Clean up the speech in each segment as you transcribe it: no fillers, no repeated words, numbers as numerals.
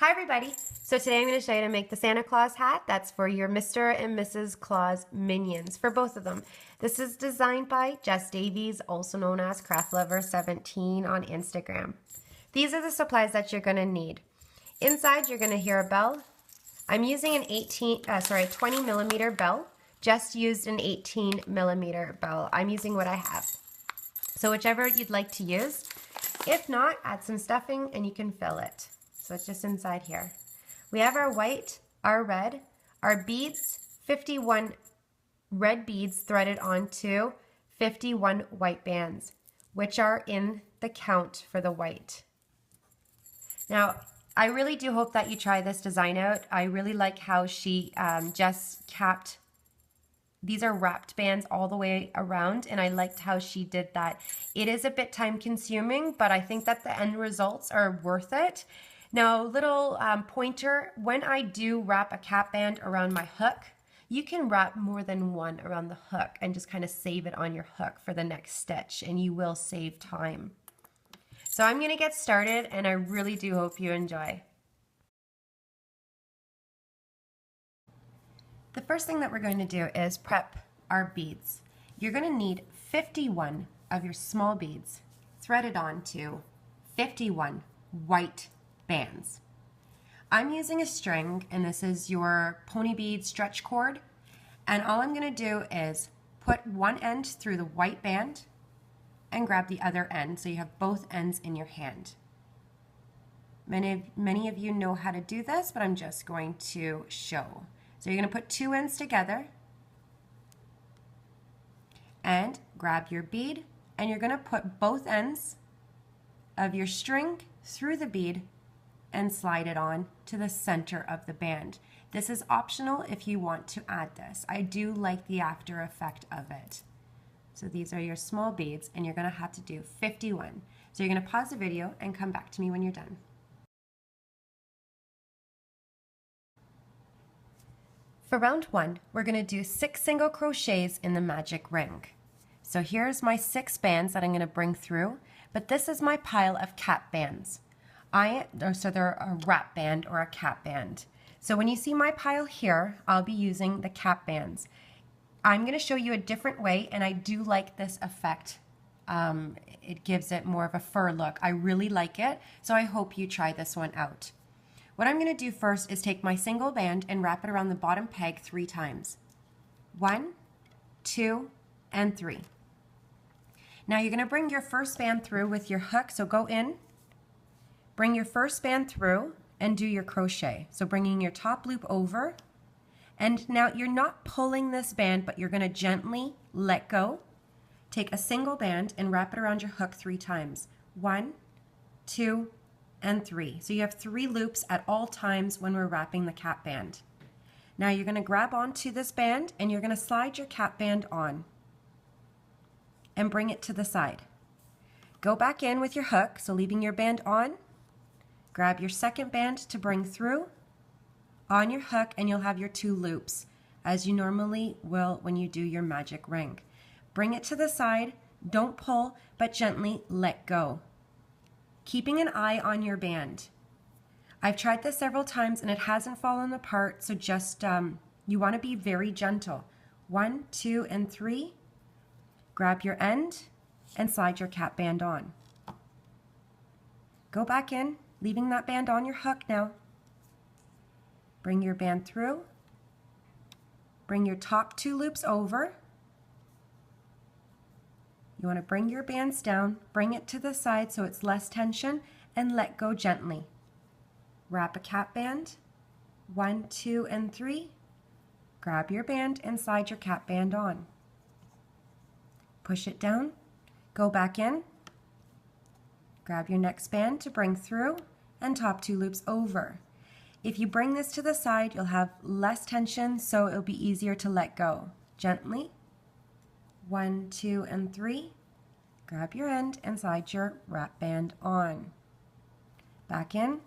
Hi everybody! So today I'm going to show you how to make the Santa Claus hat. That's for your Mr. and Mrs. Claus minions, for both of them. This is designed by Jess Davies, also known as CraftLover17 on Instagram. These are the supplies that you're going to need. Inside you're going to hear a bell. I'm using an 20 millimeter bell. Just used an 18 millimeter bell. I'm using what I have. So whichever you'd like to use. If not, add some stuffing and you can fill it. So it's just inside here. We have our white, our red, our beads, 51 red beads threaded onto 51 white bands, which are in the count for the white. Now, I really do hope that you try this design out. I really like how she just capped. These are wrapped bands all the way around, and I liked how she did that. It is a bit time consuming, but I think that the end results are worth it. Now, little pointer, when I do wrap a cap band around my hook, you can wrap more than one around the hook and just kind of save it on your hook for the next stitch, and you will save time. So I'm gonna get started, and I really do hope you enjoy. The first thing that we're going to do is prep our beads. You're going to need 51 of your small beads threaded onto 51 white bands. I'm using a string, and this is your pony bead stretch cord, and all I'm going to do is put one end through the white band and grab the other end so you have both ends in your hand. Many of you know how to do this, but I'm just going to show. So you're going to put two ends together and grab your bead, and you're going to put both ends of your string through the bead and slide it on to the center of the band. This is optional if you want to add this. I do like the after effect of it. So these are your small beads, and you're going to have to do 51. So you're going to pause the video and come back to me when you're done. For round one, we're going to do 6 single crochets in the magic ring. So here's my 6 bands that I'm going to bring through, but this is my pile of cap bands. So they're a wrap band or a cap band. So when you see my pile here, I'll be using the cap bands. I'm going to show you a different way, and I do like this effect. It gives it more of a fur look. I really like it, so I hope you try this one out. What I'm going to do first is take my single band and wrap it around the bottom peg 3 times. 1, 2, and 3. Now you're going to bring your first band through with your hook, so go in, bring your first band through, and do your crochet. So bringing your top loop over, and now you're not pulling this band, but you're going to gently let go. Take a single band and wrap it around your hook 3 times. 1, 2, and 3. So you have 3 loops at all times when we're wrapping the cap band. Now you're going to grab onto this band, and you're going to slide your cap band on and bring it to the side. Go back in with your hook, so leaving your band on. Grab your second band to bring through on your hook, and you'll have your 2 loops as you normally will when you do your magic ring. Bring it to the side, don't pull, but gently let go, keeping an eye on your band. I've tried this several times and it hasn't fallen apart, so just you want to be very gentle. 1, 2, and 3. Grab your end and slide your cap band on. Go back in, leaving that band on your hook now. Bring your band through. Bring your top 2 loops over. You want to bring your bands down, bring it to the side so it's less tension, and let go gently. Wrap a cap band, 1, 2, and 3. Grab your band and slide your cap band on. Push it down, go back in, grab your next band to bring through, and top 2 loops over. If you bring this to the side, you'll have less tension, so it'll be easier to let go. Gently. 1, 2, and 3. Grab your end and slide your wrap band on. Back in.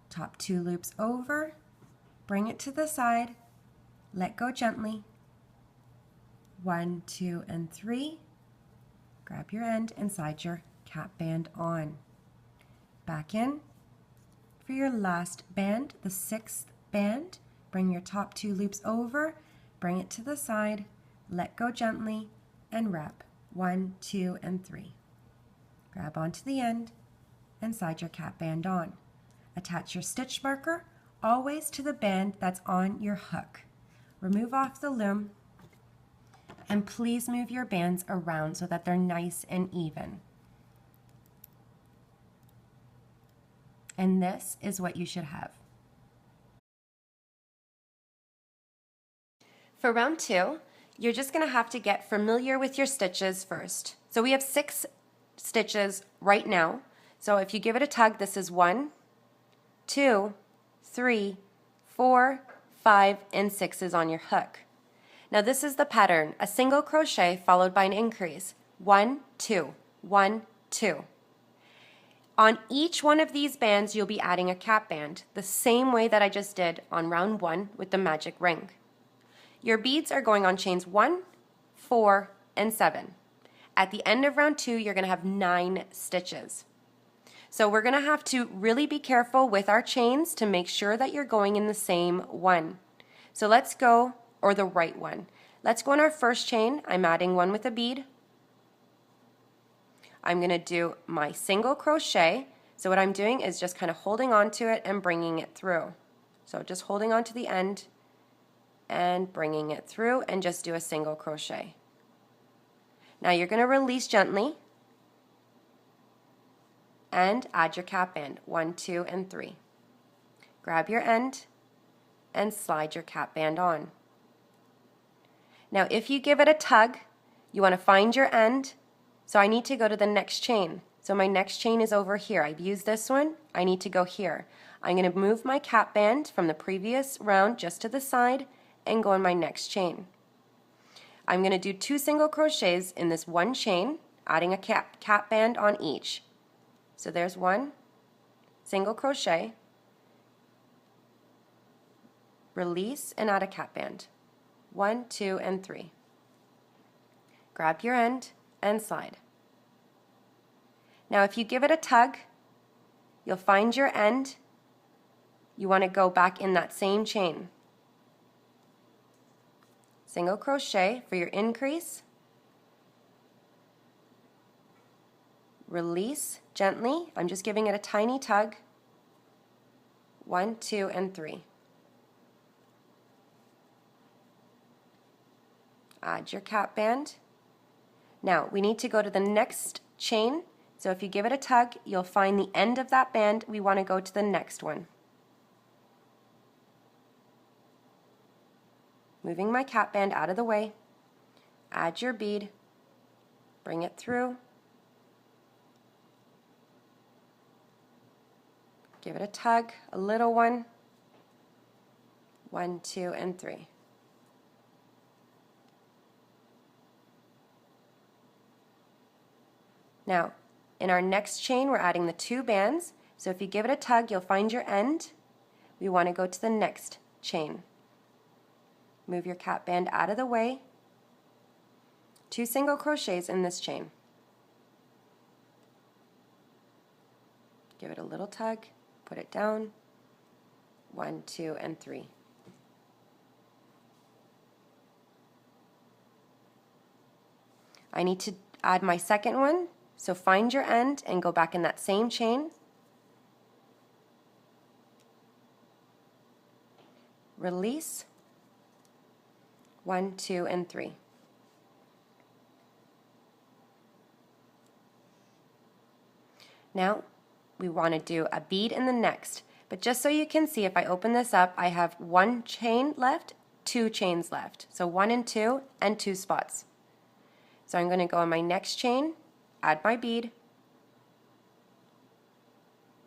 Top 2 loops over. Bring it to the side. Let go gently. 1, 2, and 3. Grab your end and slide your cap band on. back in. For your last band, the 6th band, bring your top 2 loops over, bring it to the side, let go gently, and wrap 1, 2, and 3. Grab onto the end and slide your cap band on. Attach your stitch marker always to the band that's on your hook. Remove off the loom, and please move your bands around so that they're nice and even. And this is what you should have. For round 2, you're just going to have to get familiar with your stitches first. So we have 6 stitches right now. So if you give it a tug, this is 1, 2, 3, 4, 5, and 6 is on your hook. Now this is the pattern, a single crochet followed by an increase. 1, 2, 1, 2. On each one of these bands, you'll be adding a cap band, the same way that I just did on round 1 with the magic ring. Your beads are going on chains 1, 4, and 7. At the end of round 2, you're going to have 9 stitches. So we're going to have to really be careful with our chains to make sure that you're going in the same one. So let's go, or the right one. Let's go in our first chain. I'm adding 1 with a bead. I'm going to do my single crochet. So what I'm doing is just kind of holding on to it and bringing it through. So just holding on to the end and bringing it through, and just do a single crochet. Now you're going to release gently and add your cap band, 1, 2, and 3. Grab your end and slide your cap band on. Now if you give it a tug, you want to find your end. So I need to go to the next chain. So my next chain is over here. I've used this one. I need to go here. I'm going to move my cap band from the previous round just to the side and go in my next chain. I'm going to do 2 single crochets in this one chain, adding a cap band on each. So there's 1 single crochet, release, and add a cap band. 1, 2, and 3. Grab your end and slide. Now if you give it a tug, you'll find your end. You want to go back in that same chain. Single crochet for your increase, release gently. I'm just giving it a tiny tug. 1, 2, and 3. Add your cap band. Now we need to go to the next chain. So if you give it a tug, you'll find the end of that band. We want to go to the next one. Moving my cap band out of the way, add your bead, bring it through, give it a tug, a little one, 1, 2, and 3. Now, in our next chain, we're adding the 2 bands. So if you give it a tug, you'll find your end. We want to go to the next chain. Move your cap band out of the way. 2 single crochets in this chain. Give it a little tug, put it down. 1, 2, and 3. I need to add my second one, so find your end and go back in that same chain. Release. 1, 2, and 3. Now we want to do a bead in the next, but just so you can see, if I open this up, I have 1 chain left, 2 chains left. So 1 and 2 and 2 spots. So I'm going to go on my next chain, add my bead,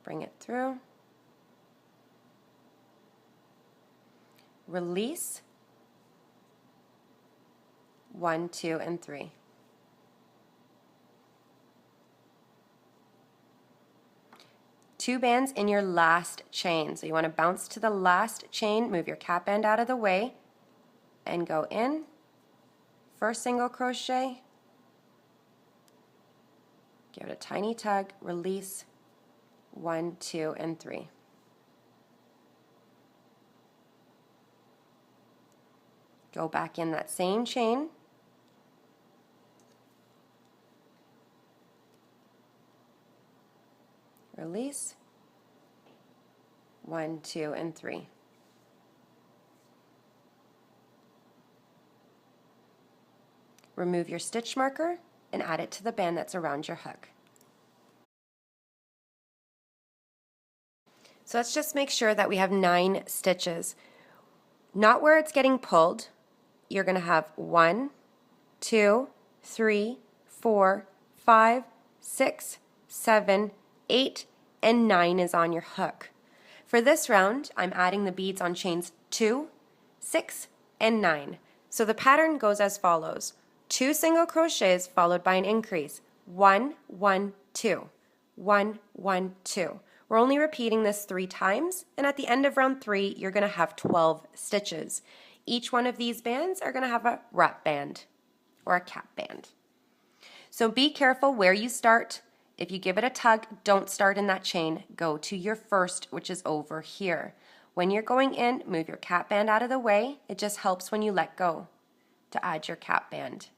bring it through, release, 1, 2, and 3. Two bands in your last chain. So you want to bounce to the last chain, move your cap band out of the way, and go in. First single crochet, give it a tiny tug, release, 1, 2, and 3. Go back in that same chain. Release. 1, 2, and 3. Remove your stitch marker and add it to the band that's around your hook. So let's just make sure that we have 9 stitches. Not where it's getting pulled. You're going to have 1, 2, 3, 4, 5, 6, 7, 8, and 9 is on your hook. For this round, I'm adding the beads on chains 2, 6, and 9. So the pattern goes as follows. 2 single crochets followed by an increase. 1, 1, 2. 1, 1, 2. We're only repeating this 3 times, and at the end of round 3, you're going to have 12 stitches. Each one of these bands are going to have a wrap band or a cap band. So be careful where you start. If you give it a tug, don't start in that chain. Go to your first, which is over here. When you're going in, move your cap band out of the way. It just helps when you let go to add your cap band.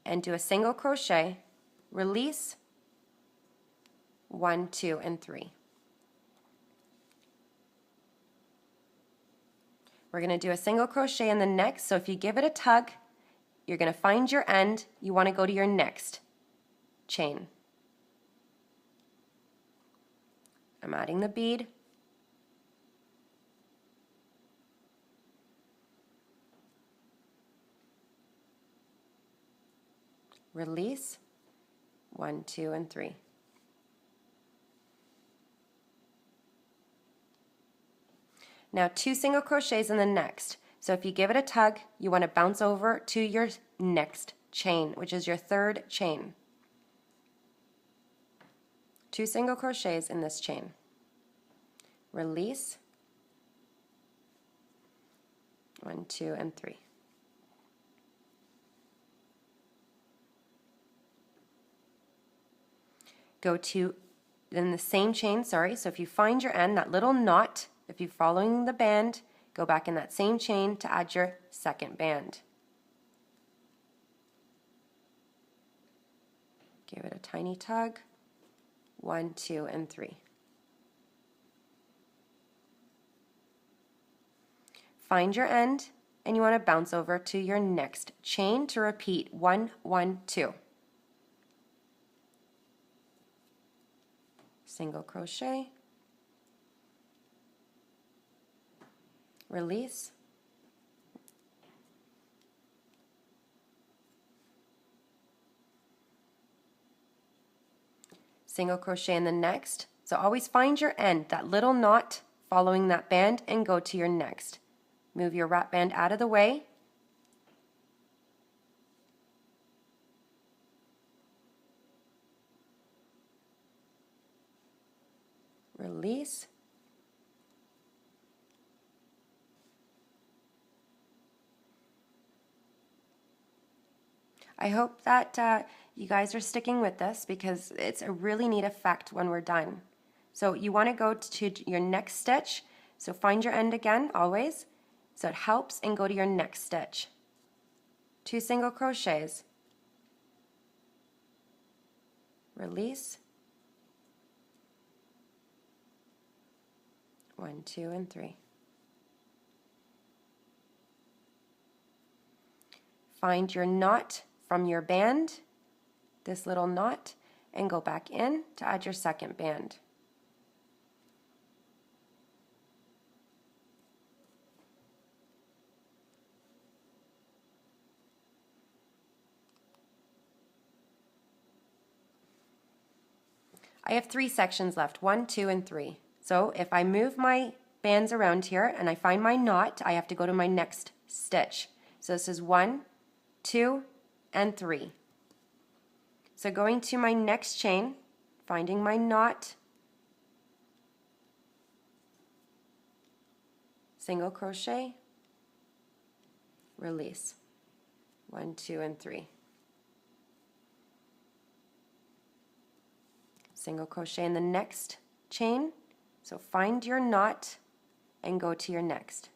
And do a single crochet, release, 1, 2, and 3. We're going to do a single crochet in the next, so if you give it a tug, you're going to find your end. You want to go to your next chain. I'm adding the bead. Release, 1, 2, and 3. Now 2 single crochets in the next. So if you give it a tug, you want to bounce over to your next chain, which is your third chain. 2 single crochets in this chain. Release, 1, 2, and 3. Go to, in the same chain, so if you find your end, that little knot, if you're following the band, go back in that same chain to add your second band. Give it a tiny tug, 1, 2, and 3. Find your end, and you want to bounce over to your next chain to repeat 1, 1, 2. Single crochet, release, single crochet in the next. So always find your end, that little knot following that band, and go to your next. Move your wrap band out of the way. Release. I hope that you guys are sticking with this because it's a really neat effect when we're done. So you want to go to your next stitch. So find your end again, always. So it helps, and go to your next stitch. 2 single crochets. Release. 1, 2, and 3. Find your knot from your band, this little knot, and go back in to add your second band. I have 3 sections left, 1, 2, and 3. So if I move my bands around here and I find my knot, I have to go to my next stitch. So this is 1, 2, and 3. So going to my next chain, finding my knot, single crochet, release, 1, 2, and 3. single crochet in the next chain. So find your knot and go to your next.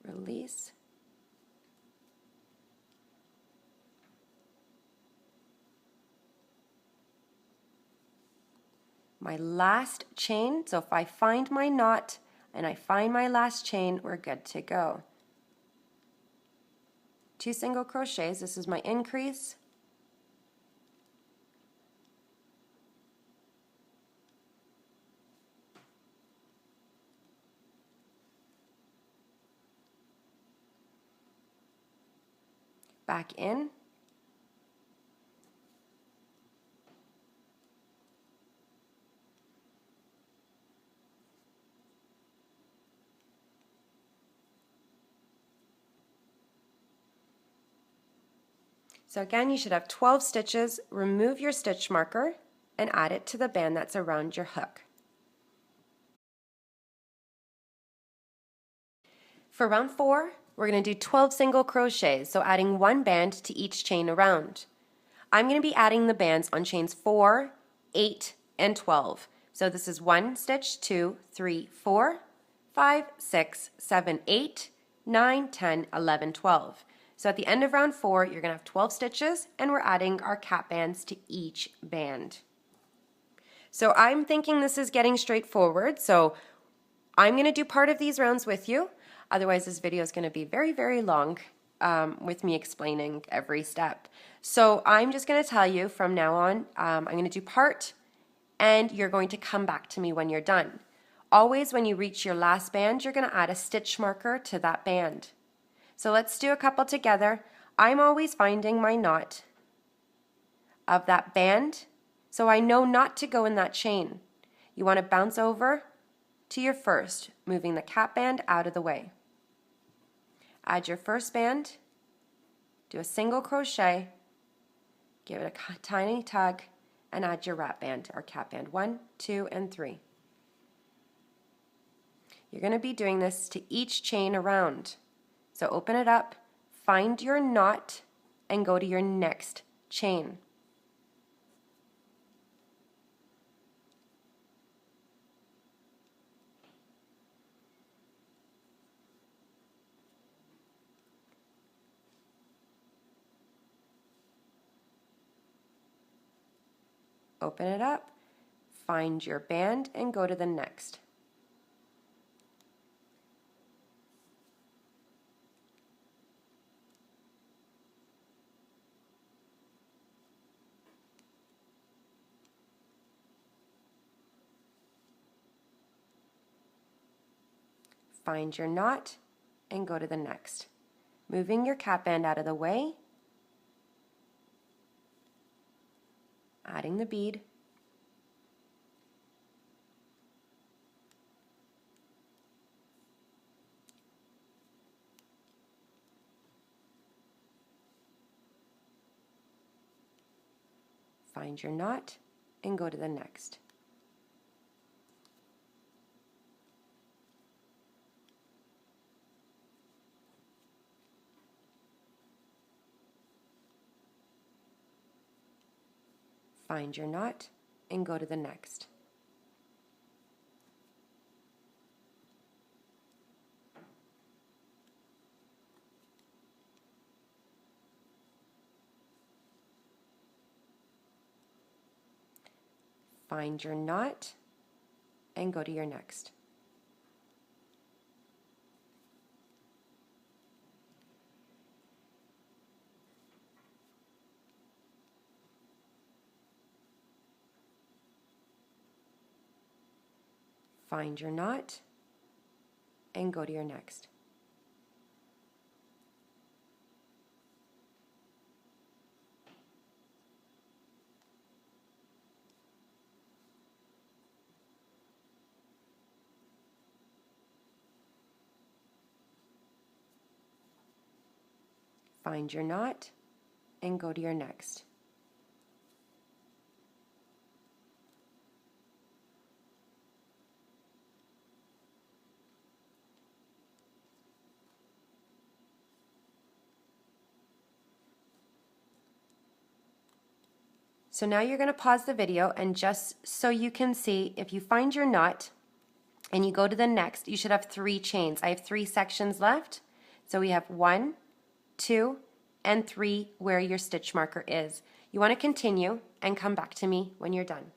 Release. My last chain, so if I find my knot and I find my last chain, we're good to go. 2 single crochets, this is my increase. Back in. So again, you should have 12 stitches. Remove your stitch marker and add it to the band that's around your hook. For round 4, we're going to do 12 single crochets, so adding 1 band to each chain around. I'm going to be adding the bands on chains 4, 8, and 12. So this is 1 stitch, 2, 3, 4, 5, 6, 7, 8, 9, 10, 11, 12. So at the end of round 4, you're going to have 12 stitches, and we're adding our cap bands to each band. So I'm thinking this is getting straightforward, so I'm going to do part of these rounds with you. Otherwise, this video is going to be very, very long with me explaining every step. So I'm just going to tell you from now on, I'm going to do part, and you're going to come back to me when you're done. Always when you reach your last band, you're going to add a stitch marker to that band. So let's do a couple together. I'm always finding my knot of that band, so I know not to go in that chain. You want to bounce over to your first, moving the cap band out of the way. Add your first band, do a single crochet, give it a tiny tug, and add your wrap band or cap band. 1, 2, and 3. You're going to be doing this to each chain around. So open it up, find your knot, and go to your next chain. Open it up, find your band, and go to the next. Find your knot and go to the next. Moving your cap band out of the way, adding the bead, find your knot and go to the next. Find your knot and go to the next. Find your knot and go to your next. Find your knot and go to your next. Find your knot and go to your next. So now you're going to pause the video, and just so you can see, if you find your knot and you go to the next, you should have 3 chains. I have 3 sections left. So we have 1, 2, and 3 where your stitch marker is. You want to continue and come back to me when you're done.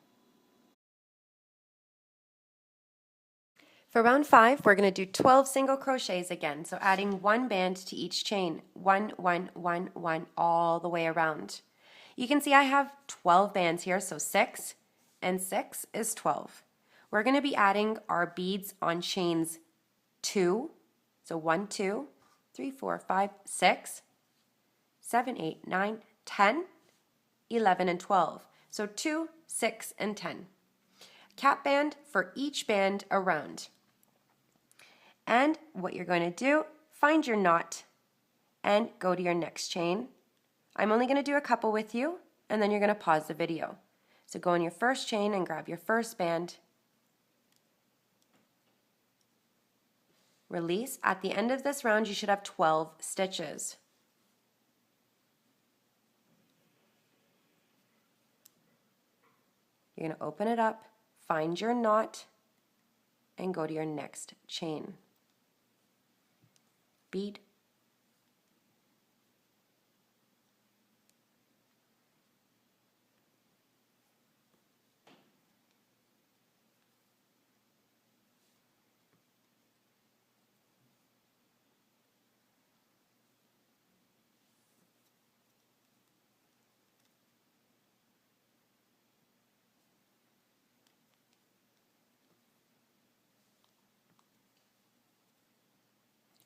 For round 5, we're going to do 12 single crochets again. So adding 1 band to each chain. 1, 1, 1, 1, all the way around. You can see I have 12 bands here, so 6 and 6 is 12. We're going to be adding our beads on chains 2, so 1, 2, 3, 4, 5, 6, 7, 8, 9, 10, 11, and 12. So 2, 6, and 10. Cap band for each band around. And what you're going to do, find your knot and go to your next chain. I'm only going to do a couple with you, and then you're going to pause the video. So go in your first chain and grab your first band. Release. At the end of this round, you should have 12 stitches. You're going to open it up, find your knot, and go to your next chain. Bead.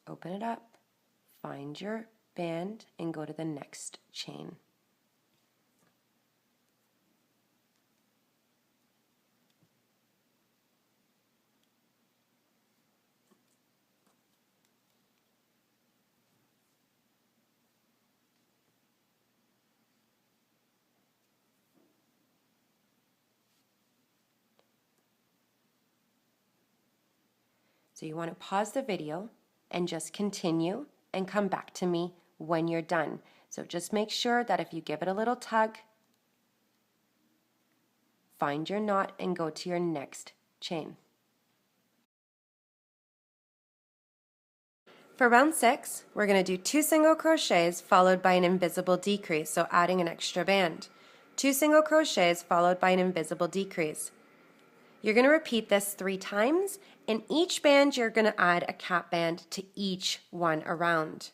Open it up, find your band, and go to the next chain. So you want to pause the video and just continue and come back to me when you're done. So just make sure that if you give it a little tug, find your knot and go to your next chain. For round 6, we're going to do 2 single crochets followed by an invisible decrease, so adding an extra band. 2 single crochets followed by an invisible decrease. You're going to repeat this 3 times. In each band, you're going to add a cap band to each one around.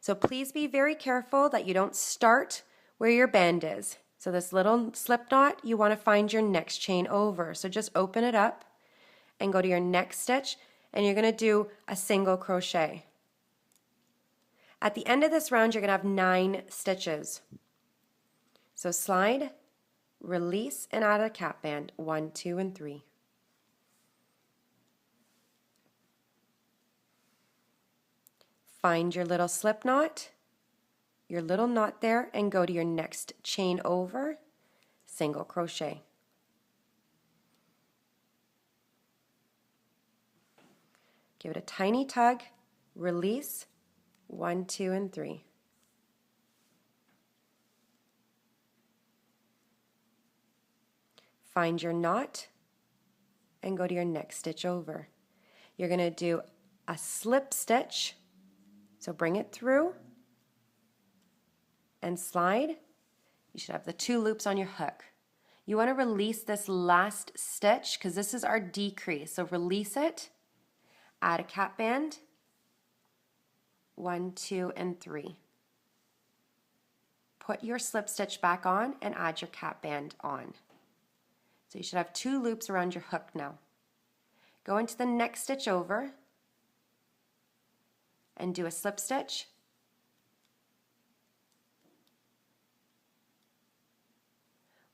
So please be very careful that you don't start where your band is. So this little slip knot, you want to find your next chain over. So just open it up and go to your next stitch, and you're going to do a single crochet. At the end of this round, you're going to have 9 stitches. So slide, release, and add a cap band. 1, 2, and 3. Find your little slip knot, your little knot there, and go to your next chain over, single crochet. Give it a tiny tug, release, 1, 2, and 3. Find your knot and go to your next stitch over. You're going to do a slip stitch, so bring it through and slide. You should have the 2 loops on your hook. You want to release this last stitch because this is our decrease, so release it, add a cap band, 1, 2, and 3. Put your slip stitch back on and add your cap band on. So you should have 2 loops around your hook now. Go into the next stitch over and do a slip stitch.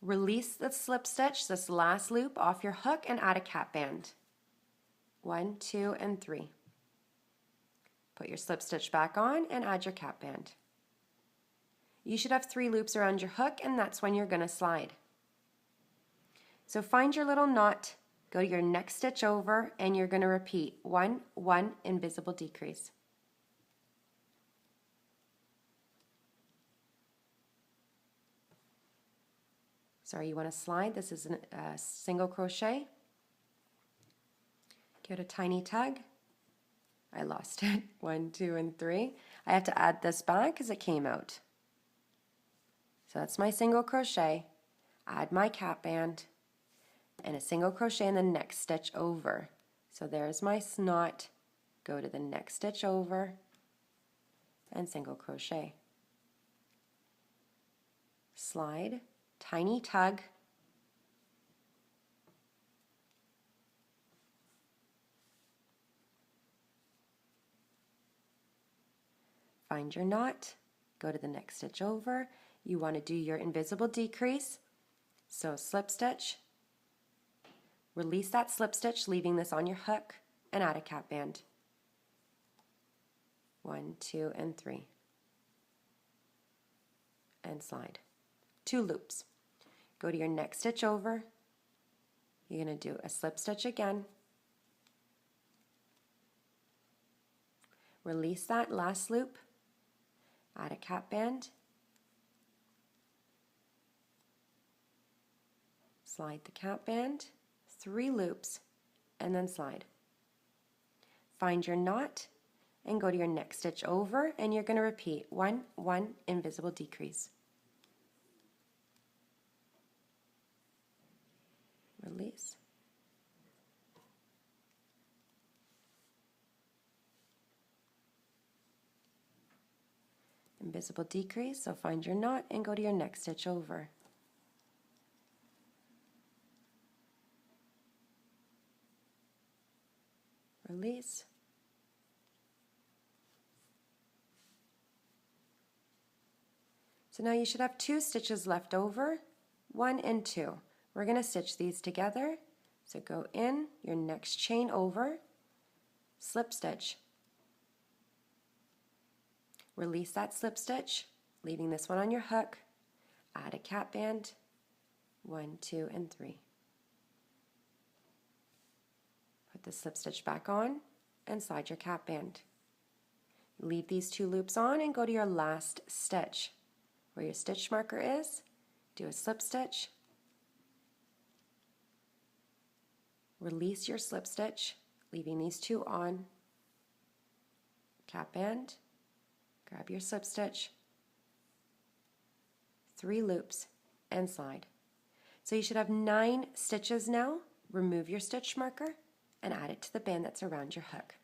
Release the slip stitch, this last loop, off your hook and add a cap band. 1, 2, and 3. Put your slip stitch back on and add your cap band. You should have 3 loops around your hook, and that's when you're going to slide. So find your little knot, go to your next stitch over, and you're going to repeat 1, 1, invisible decrease. Sorry, you want to slide. This is a single crochet. Give it a tiny tug. I lost it. 1, 2, and 3. I have to add this back because it came out. So that's my single crochet. Add my cap band and a single crochet in the next stitch over. So there's my knot. Go to the next stitch over and single crochet. Slide, tiny tug, find your knot, go to the next stitch over. You want to do your invisible decrease, so slip stitch, release that slip stitch, leaving this on your hook, and add a cap band. 1, 2, and 3, and slide. 2 loops. Go to your next stitch over. You're going to do a slip stitch again. Release that last loop. Add a cap band. Slide the cap band. 3 loops and then slide. Find your knot and go to your next stitch over, and you're going to repeat 1, 1, invisible decrease. Release. Invisible decrease, so find your knot and go to your next stitch over. Release. So now you should have 2 stitches left over, 1 and 2. We're going to stitch these together. So go in your next chain over, slip stitch. Release that slip stitch, leaving this one on your hook. Add a cap band. 1, 2, and 3. Put the slip stitch back on and slide your cap band. Leave these 2 loops on and go to your last stitch. Where your stitch marker is, do a slip stitch. Release your slip stitch, leaving these 2 on. Cap band, grab your slip stitch, 3 loops, and slide. So you should have 9 stitches now. Remove your stitch marker and add it to the band that's around your hook.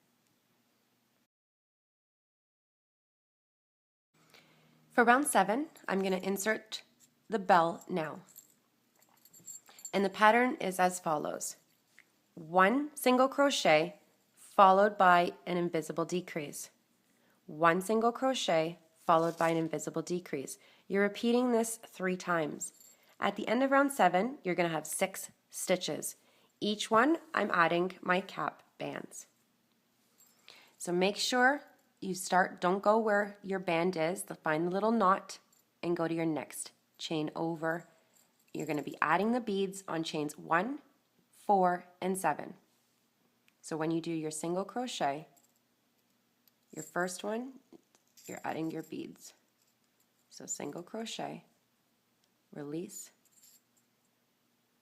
For round 7, I'm going to insert the bell now. And the pattern is as follows. 1 single crochet followed by an invisible decrease. 1 single crochet followed by an invisible decrease. You're repeating this 3 times. At the end of round 7, you're going to have 6 stitches. Each one, I'm adding my cap bands. So make sure you start, don't go where your band is, find the little knot and go to your next chain over. You're going to be adding the beads on chains 1, 4, and 7. So when you do your single crochet, your first one, you're adding your beads. So single crochet, release,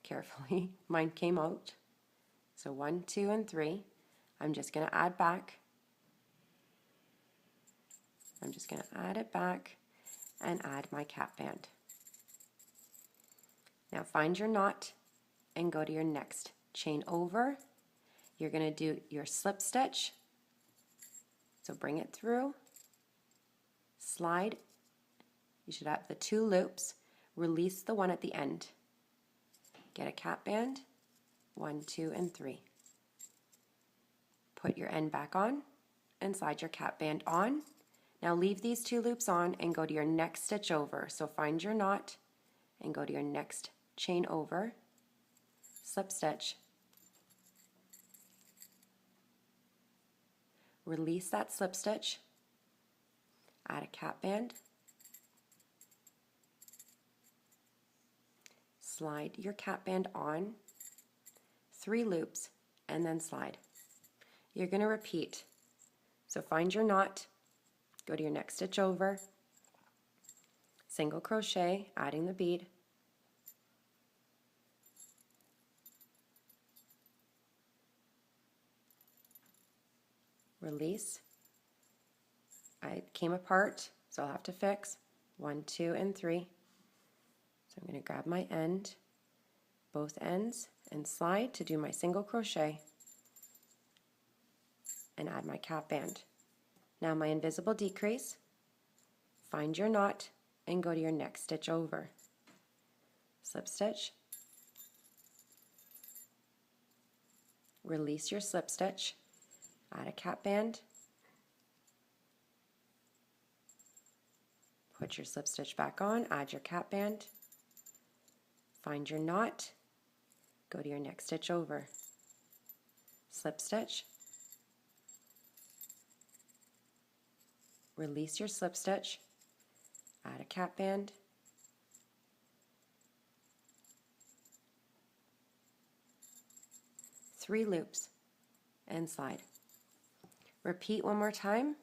carefully, mine came out. So 1, 2, and 3, I'm just going to add back. I'm just going to add it back and add my cap band. Now find your knot and go to your next chain over. You're going to do your slip stitch. So bring it through, slide. You should have the 2 loops. Release the one at the end. Get a cap band, 1, 2, and 3. Put your end back on and slide your cap band on. Now leave these 2 loops on and go to your next stitch over. So find your knot and go to your next chain over, slip stitch, release that slip stitch, add a cap band, slide your cap band on, 3 loops, and then slide. You're going to repeat. So find your knot, go to your next stitch over, single crochet, adding the bead, release. It came apart, so I'll have to fix 1, 2, and 3. So I'm going to grab my end, both ends, and slide to do my single crochet and add my cap band. Now my invisible decrease, find your knot and go to your next stitch over. Slip stitch, release your slip stitch, add a cap band, put your slip stitch back on, add your cap band, find your knot, go to your next stitch over, slip stitch, release your slip stitch, add a cap band, three loops, and slide. Repeat one more time.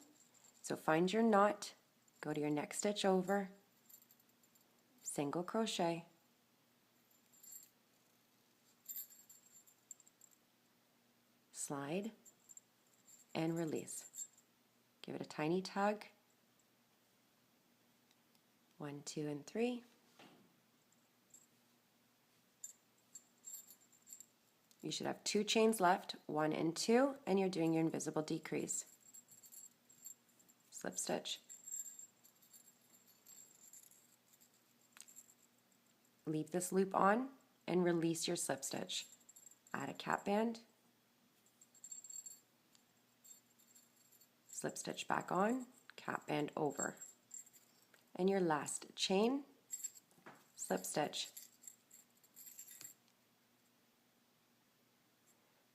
So find your knot, go to your next stitch over, single crochet, slide, and release. Give it a tiny tug. 1, 2, and 3. You should have 2 chains left, 1 and 2, and you're doing your invisible decrease. Slip stitch. Leave this loop on and release your slip stitch. Add a cap band. Slip stitch back on, cap band over. And your last chain, slip stitch.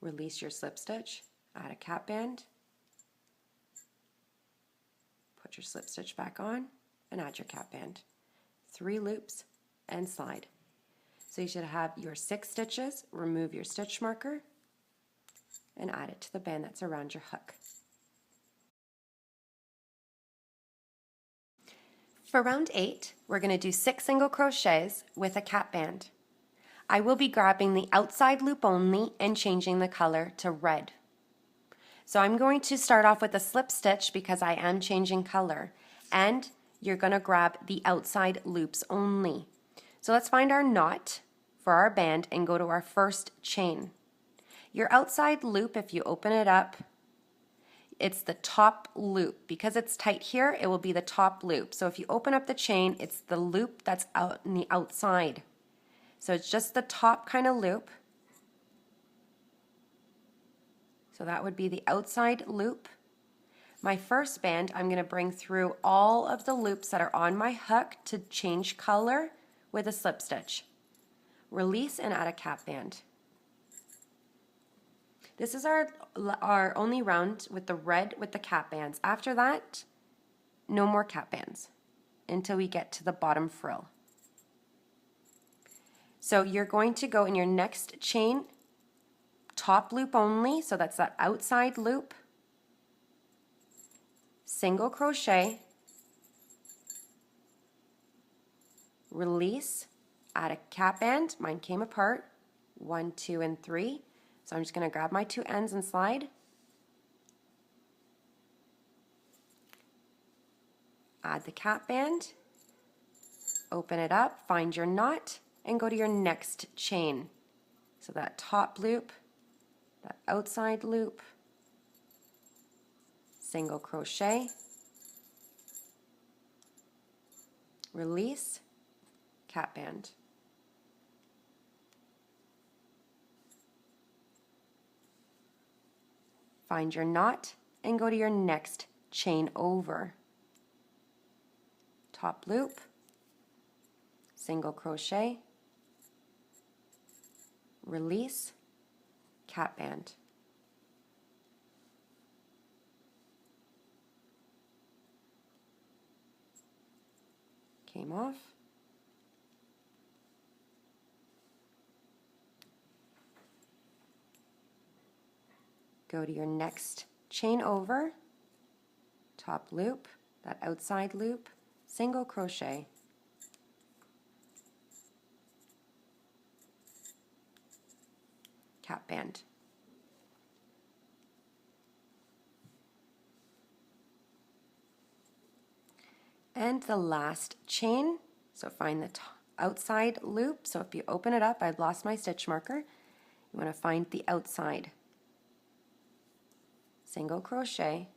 Release your slip stitch, add a cap band, put your slip stitch back on, and add your cap band. 3 loops and slide. So you should have your 6 stitches, remove your stitch marker, and add it to the band that's around your hook. For round 8, we're going to do 6 single crochets with a cap band. I will be grabbing the outside loop only and changing the color to red. So I'm going to start off with a slip stitch because I am changing color, and you're going to grab the outside loops only. So let's find our knot for our band and go to our first chain. Your outside loop, if you open it up, it's the top loop. Because it's tight here, it will be the top loop. So if you open up the chain, it's the loop that's out in the outside. So it's just the top kind of loop. So that would be the outside loop. My first band, I'm going to bring through all of the loops that are on my hook to change color with a slip stitch. Release and add a cap band. This is our only round with the red with the cap bands. After that, no more cap bands until we get to the bottom frill. So you're going to go in your next chain, top loop only, so that's that outside loop, single crochet, release, add a cap band. Mine came apart, 1, 2, and 3. So I'm just going to grab my 2 ends and slide. Add the cap band, open it up, find your knot, and go to your next chain. So that top loop, that outside loop, single crochet, release, cap band. Find your knot and go to your next chain over. Top loop, single crochet, release, cap band. Came off. Go to your next chain over, top loop, that outside loop, single crochet, cap band. And the last chain, so find the outside loop. So if you open it up, I've lost my stitch marker. You want to find the outside. Single crochet,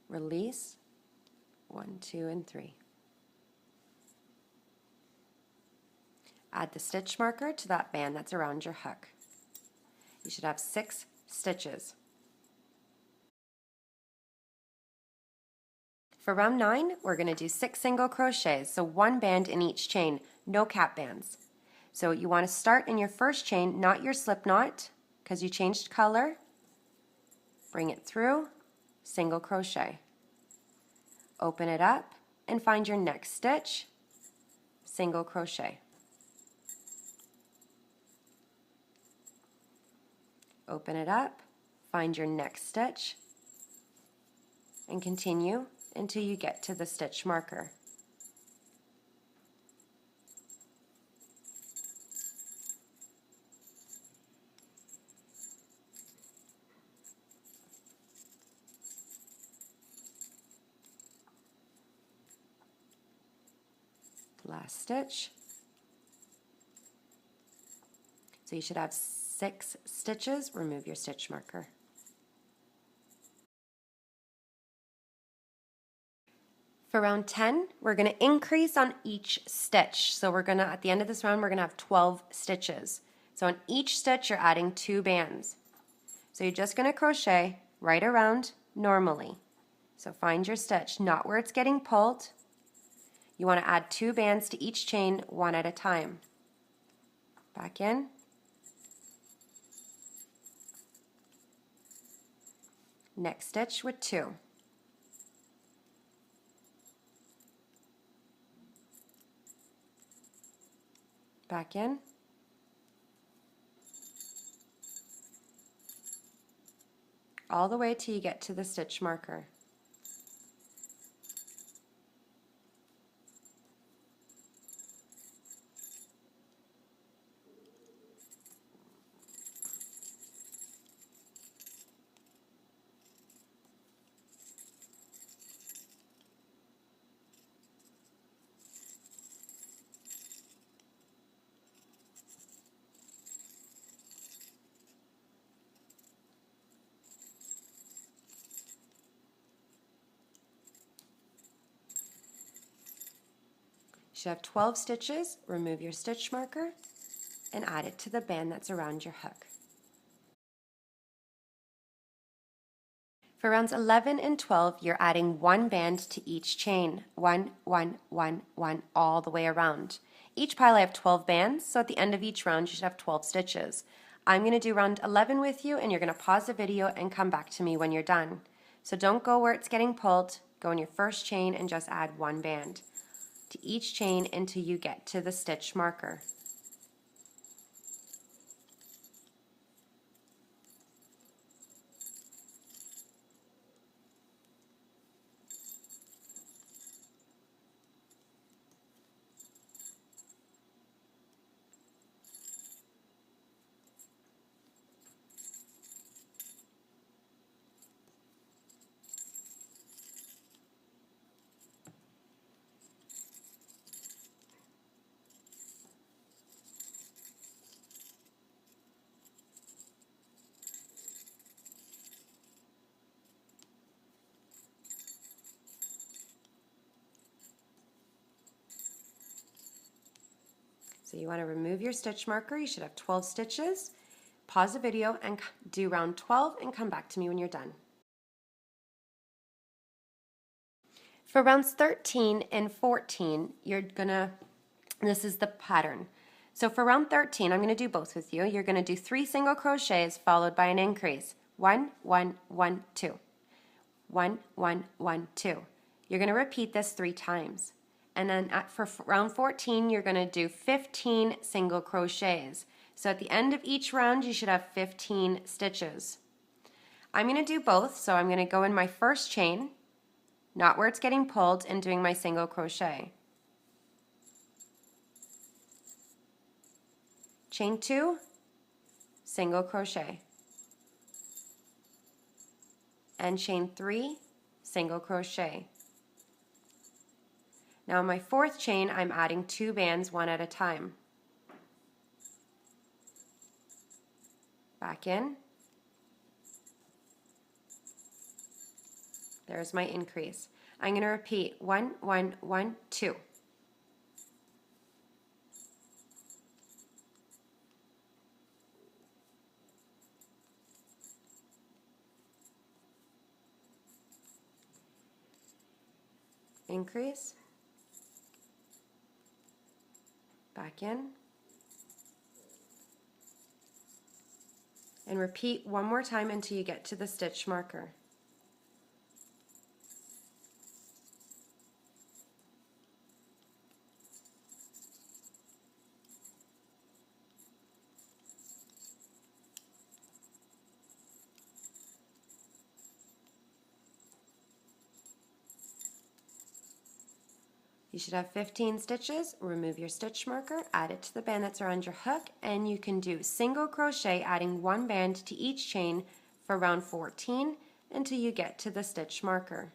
release, 1, 2, and 3. Add the stitch marker to that band that's around your hook. You should have 6 stitches. For round 9, we're going to do 6 single crochets, so 1 band in each chain, no cap bands. So you want to start in your first chain, not your slip knot, because you changed color. Bring it through, single crochet. Open it up and find your next stitch, single crochet. Open it up, find your next stitch, and continue until you get to the stitch marker. Last stitch. So you should have 6 stitches. Remove your stitch marker. For round 10, we're going to increase on each stitch. So we're going to, at the end of this round, we're going to have 12 stitches. So on each stitch, you're adding 2 bands. So you're just going to crochet right around normally. So find your stitch, not where it's getting pulled. You want to add 2 bands to each chain, one at a time. Back in. Next stitch with 2. Back in. All the way till you get to the stitch marker. You should have 12 stitches. Remove your stitch marker and add it to the band that's around your hook. For rounds 11 and 12, you're adding 1 band to each chain. 1, 1, 1, 1, all the way around. Each pile I have 12 bands, so at the end of each round you should have 12 stitches. I'm going to do round 11 with you, and you're going to pause the video and come back to me when you're done. So don't go where it's getting pulled. Go in your first chain and just add 1 band to each chain until you get to the stitch marker. So you want to remove your stitch marker. You should have 12 stitches. Pause the video and do round 12 and come back to me when you're done. For rounds 13 and 14, you're gonna, this is the pattern. So for round 13, I'm going to do both with you. You're going to do 3 single crochets followed by an increase. 1, 1, 1, 2. 1, 1, 1, 2. You're going to repeat this 3 times. And then for round 14, you're going to do 15 single crochets. So at the end of each round, you should have 15 stitches. I'm going to do both, so I'm going to go in my first chain, not where it's getting pulled, and doing my single crochet. Chain 2, single crochet. And chain 3, single crochet. Now in my fourth chain, I'm adding 2 bands one at a time. Back in. There's my increase. I'm going to repeat 1, 1, 1, 2. Increase. Back in. And repeat one more time until you get to the stitch marker. You should have 15 stitches. Remove your stitch marker, add it to the band that's around your hook, and you can do single crochet adding 1 band to each chain for round 14 until you get to the stitch marker.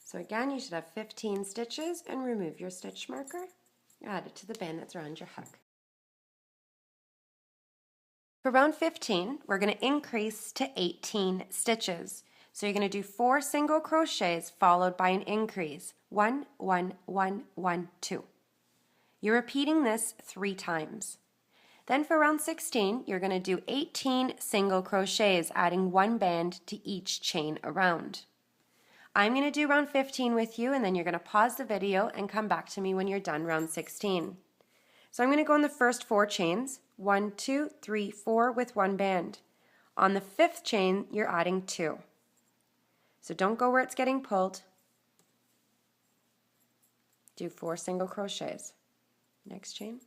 So again, you should have 15 stitches and remove your stitch marker. Add it to the band that's around your hook. For round 15, we're going to increase to 18 stitches. So you're going to do 4 single crochets followed by an increase. 1, 1, 1, 1, 2. You're repeating this 3 times. Then for round 16, you're going to do 18 single crochets, adding 1 band to each chain around. I'm going to do round 15 with you, and then you're going to pause the video and come back to me when you're done round 16. So I'm going to go on the first 4 chains, 1, 2, 3, 4 with 1 band. On the 5th chain, you're adding 2. So don't go where it's getting pulled. Do 4 single crochets. Next chain.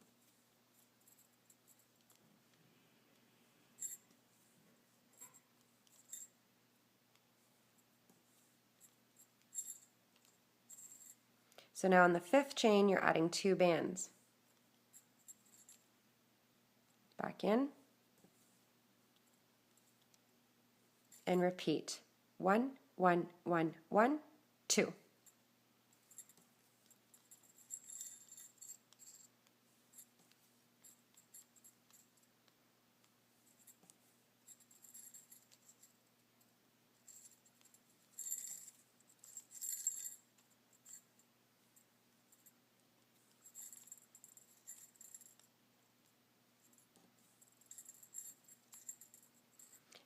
So now on the 5th chain, you're adding 2 bands. Back in. And repeat. 1, 1, 1, 1, 2.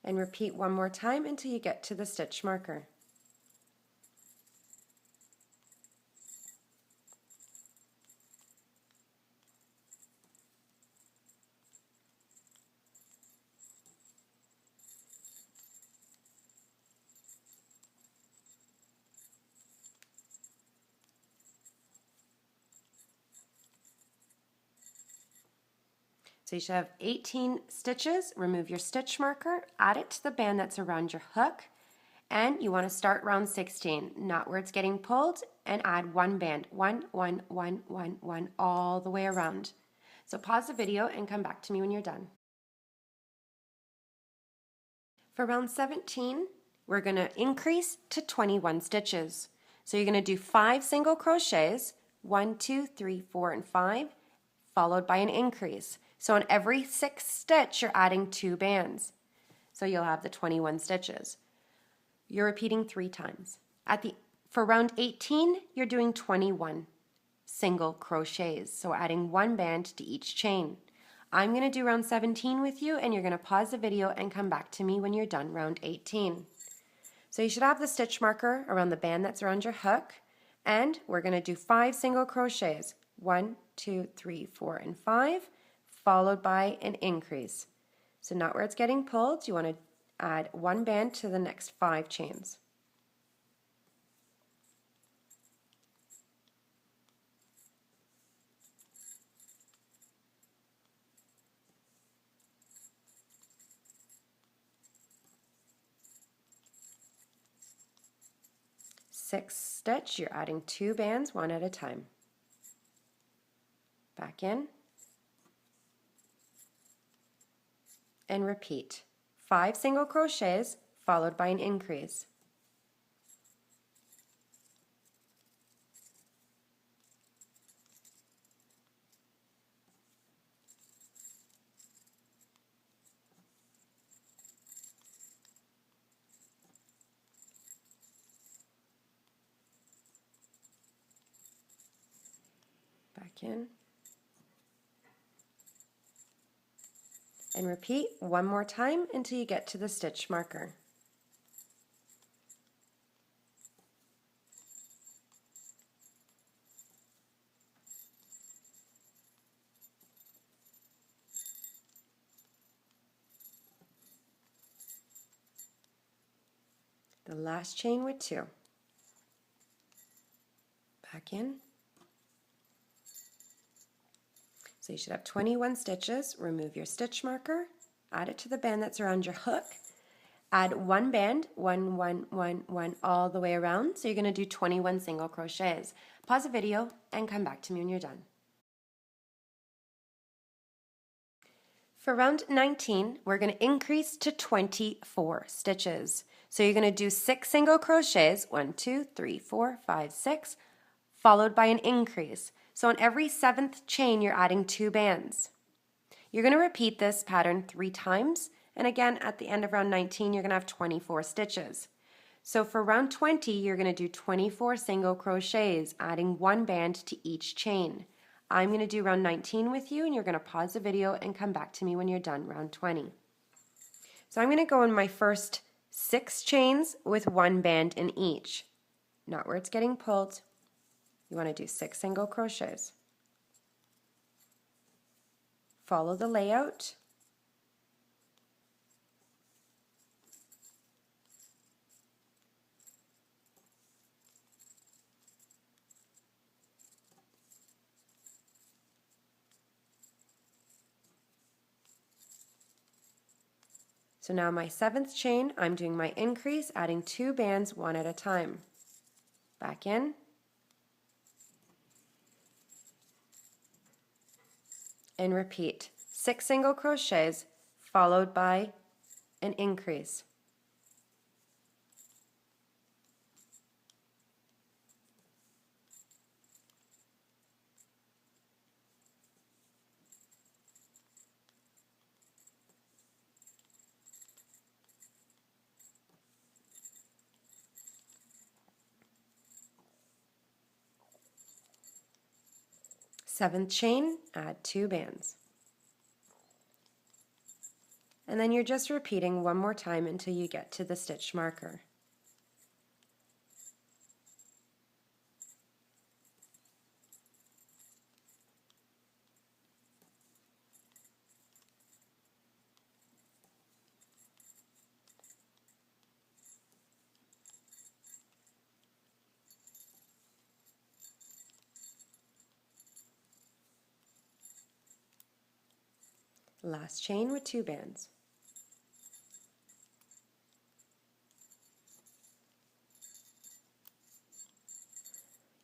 And repeat one more time until you get to the stitch marker. So you should have 18 stitches. Remove your stitch marker, add it to the band that's around your hook, and you want to start round 16, not where it's getting pulled, and add 1 band, 1, 1, 1, 1, 1, all the way around. So pause the video and come back to me when you're done. For round 17, we're going to increase to 21 stitches. So you're going to do 5 single crochets, 1, 2, 3, 4, and 5, followed by an increase. So on every 6th stitch, you're adding 2 bands. So you'll have the 21 stitches. You're repeating 3 times. For round 18, you're doing 21 single crochets. So we're adding 1 band to each chain. I'm going to do round 17 with you, and you're going to pause the video and come back to me when you're done round 18. So you should have the stitch marker around the band that's around your hook, and we're going to do 5 single crochets. 1, 2, 3, 4, and 5, followed by an increase. So not where it's getting pulled, you want to add 1 band to the next 5 chains. Sixth stitch, you're adding 2 bands, 1 at a time. Back in, and repeat. 5 single crochets followed by an increase. Back in, and repeat 1 more time until you get to the stitch marker. The last chain with 2. Back in. So you should have 21 stitches. Remove your stitch marker, add it to the band that's around your hook, add 1 band, 1, 1, 1, 1 all the way around. So you're going to do 21 single crochets. Pause the video and come back to me when you're done. For round 19, we're going to increase to 24 stitches. So you're going to do 6 single crochets, 1, 2, 3, 4, 5, 6, followed by an increase. So on every 7th chain, you're adding 2 bands. You're going to repeat this pattern 3 times, and again at the end of round 19, you're going to have 24 stitches. So for round 20, you're going to do 24 single crochets, adding 1 band to each chain. I'm going to do round 19 with you, and you're going to pause the video and come back to me when you're done round 20. So I'm going to go in my first 6 chains with 1 band in each. Not where it's getting pulled. You want to do 6 single crochets. Follow the layout. So now my 7th chain, I'm doing my increase, adding 2 bands 1 at a time. Back in. And repeat 6 single crochets followed by an increase. Seventh chain, add 2 bands. And then you're just repeating 1 more time until you get to the stitch marker. Last chain with 2 bands.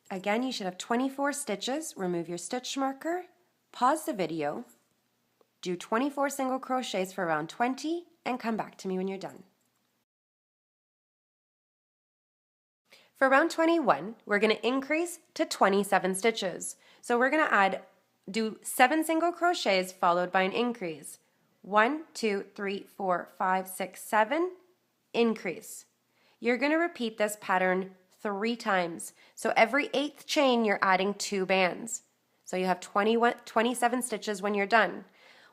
Again, you should have 24 stitches. Remove your stitch marker, pause the video, do 24 single crochets for round 20, and come back to me when you're done. For round 21, we're going to increase to 27 stitches. So we're going to do 7 single crochets followed by an increase. 1, 2, 3, 4, 5, 6, 7, increase. You're going to repeat this pattern 3 times. So every 8th chain you're adding 2 bands. So you have 27 stitches when you're done.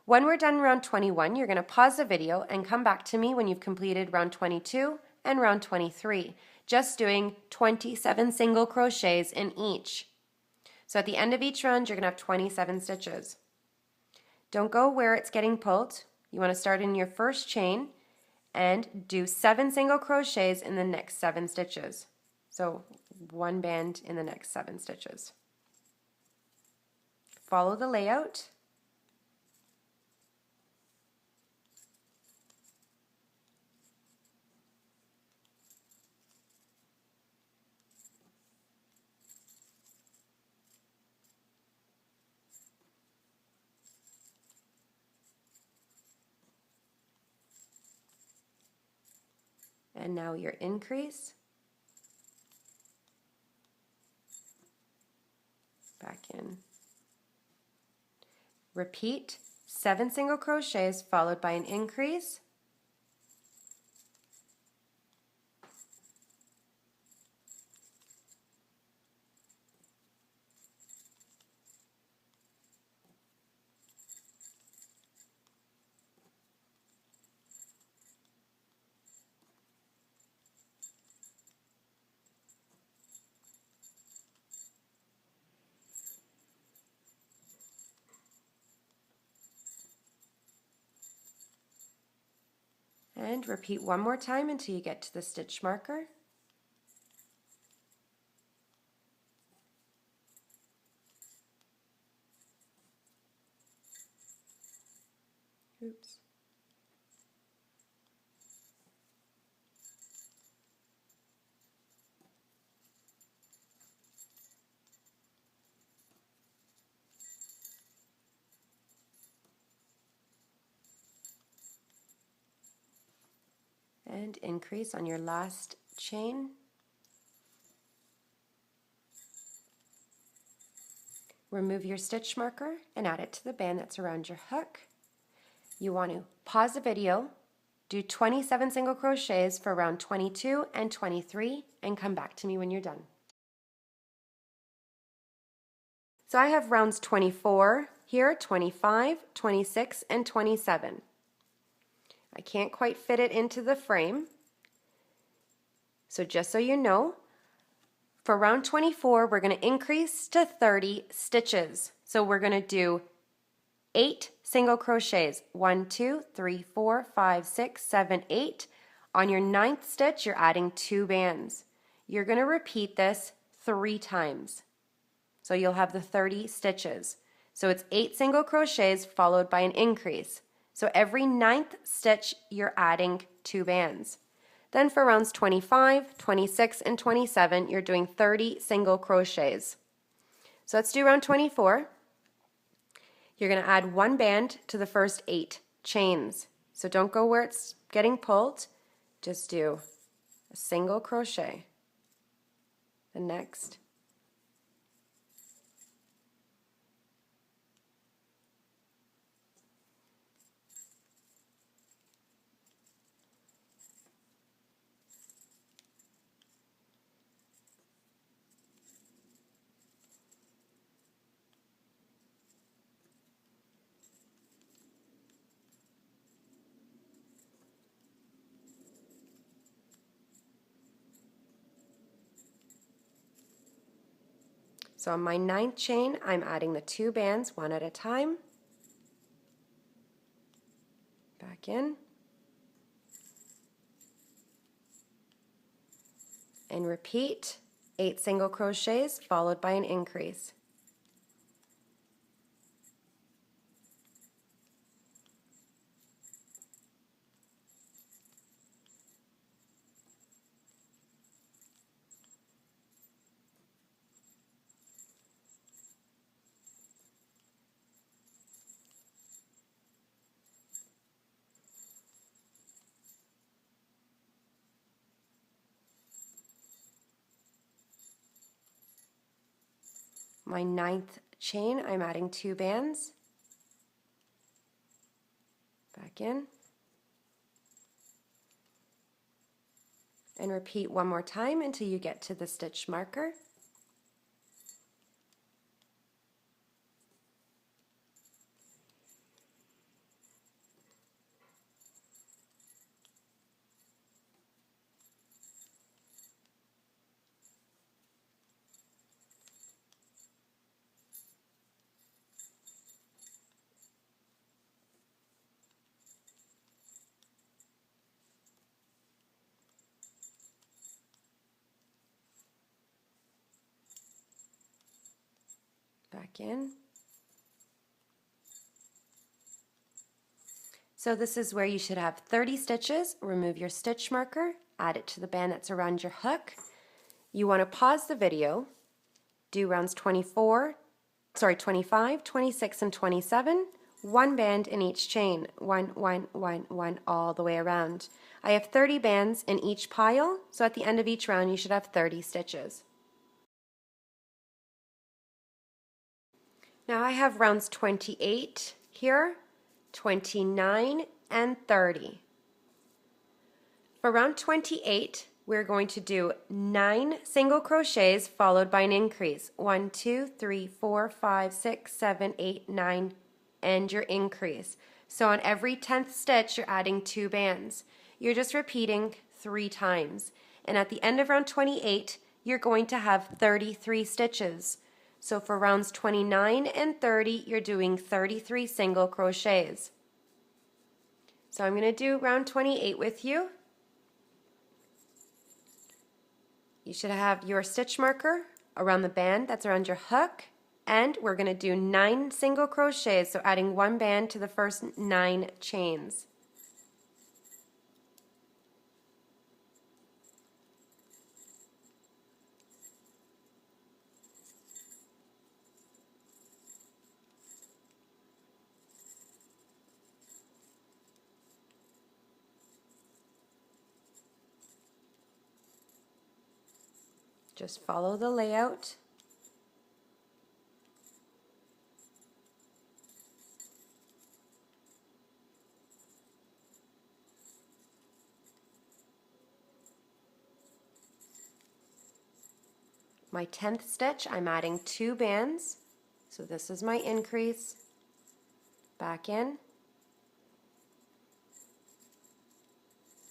When we're done round 21, you're going to pause the video and come back to me when you've completed round 22 and round 23, just doing 27 single crochets in each. So at the end of each round, you're going to have 27 stitches. Don't go where it's getting pulled. You want to start in your first chain and do 7 single crochets in the next 7 stitches. So 1 band in the next 7 stitches. Follow the layout. And now your increase, back in. Repeat 7 single crochets followed by an increase, and repeat one more time until you get to the stitch marker. Oops. And increase on your last chain. Remove your stitch marker and add it to the band that's around your hook. You want to pause the video, do 27 single crochets for round 22 and 23, and come back to me when you're done. So I have rounds 24 here, 25, 26, and 27. I can't quite fit it into the frame. So just so you know, for round 24, we're going to increase to 30 stitches. So we're going to do 8 single crochets. 1, 2, 3, 4, 5, 6, 7, 8. On your 9th stitch, you're adding 2 bands. You're going to repeat this 3 times. So you'll have the 30 stitches. So it's 8 single crochets followed by an increase. So every 9th stitch, you're adding 2 bands. Then for rounds 25, 26, and 27, you're doing 30 single crochets. So let's do round 24. You're going to add 1 band to the first 8 chains. So don't go where it's getting pulled. Just do a single crochet. The next. So on my 9th chain, I'm adding the 2 bands one at a time. Back in. And repeat 8 single crochets followed by an increase. My 9th chain, I'm adding 2 bands. Back in. And repeat one more time until you get to the stitch marker. Back in. So this is where you should have 30 stitches. Remove your stitch marker, add it to the band that's around your hook. You want to pause the video, do rounds 25, 26, and 27, one band in each chain, one, all the way around. I have 30 bands in each pile, so at the end of each round you should have 30 stitches. Now I have rounds 28 here, 29, and 30. For round 28, we're going to do 9 single crochets followed by an increase. 1, 2, 3, 4, 5, 6, 7, 8, 9, and your increase. So on every 10th stitch, you're adding 2 bands. You're just repeating 3 times. And at the end of round 28, you're going to have 33 stitches. So for rounds 29 and 30, you're doing 33 single crochets. So I'm going to do round 28 with you. You should have your stitch marker around the band that's around your hook, and we're going to do 9 single crochets, so adding 1 band to the first 9 chains. Just follow the layout. My 10th stitch, I'm adding 2 bands. So this is my increase. Back in.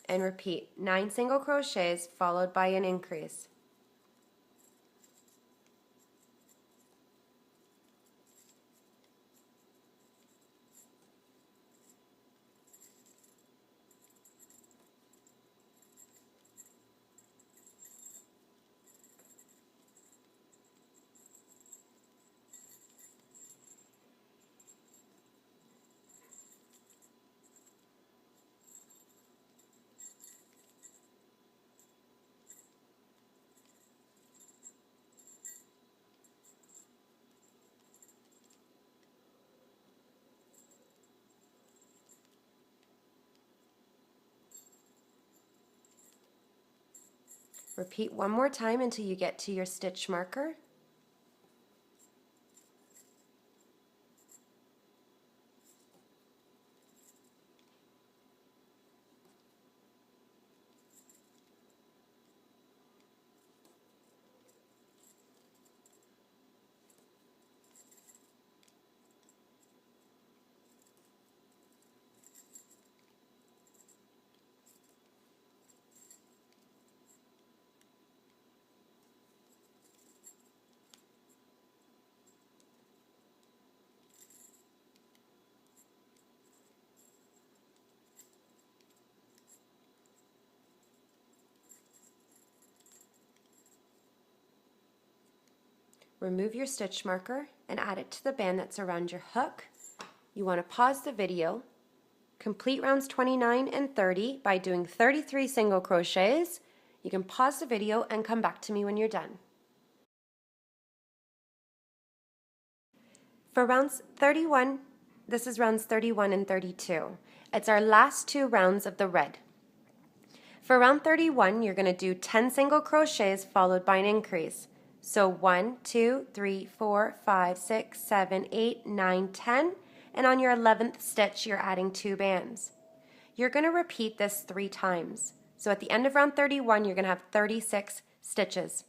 And repeat 9 single crochets followed by an increase. Repeat one more time until you get to your stitch marker. Remove your stitch marker and add it to the band that's around your hook. You want to pause the video, complete rounds 29 and 30 by doing 33 single crochets. You can pause the video and come back to me when you're done. For rounds 31, this is rounds 31 and 32. It's our last 2 rounds of the red. For round 31, you're going to do 10 single crochets followed by an increase. So 1, 2, 3, 4, 5, 6, 7, 8, 9, 10, and on your 11th stitch you're adding 2 bands. You're going to repeat this 3 times. So at the end of round 31, you're going to have 36 stitches.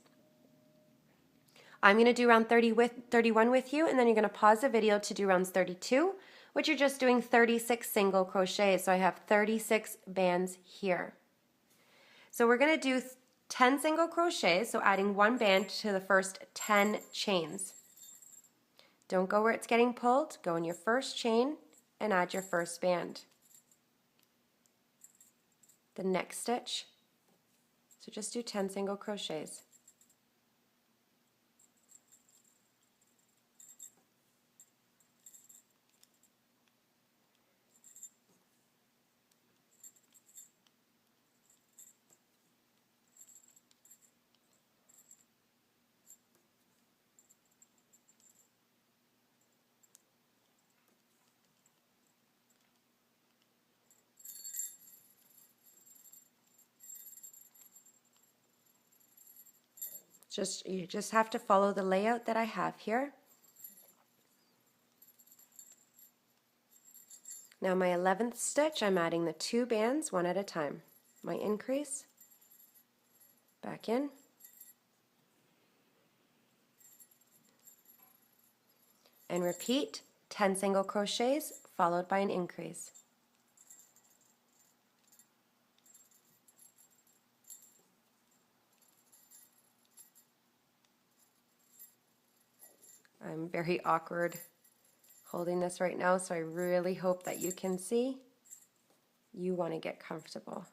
I'm going to do round 31 with you, and then you're going to pause the video to do rounds 32, which you're just doing 36 single crochets. So I have 36 bands here. So we're going to do 10 single crochets, so adding 1 band to the first 10 chains. Don't go where it's getting pulled. Go in your first chain and add your first band. The next stitch. So just do 10 single crochets. You just have to follow the layout that I have here. Now my 11th stitch, I'm adding the 2 bands one at a time. My increase, back in, and repeat 10 single crochets followed by an increase. I'm very awkward holding this right now, so I really hope that you can see. You want to get comfortable.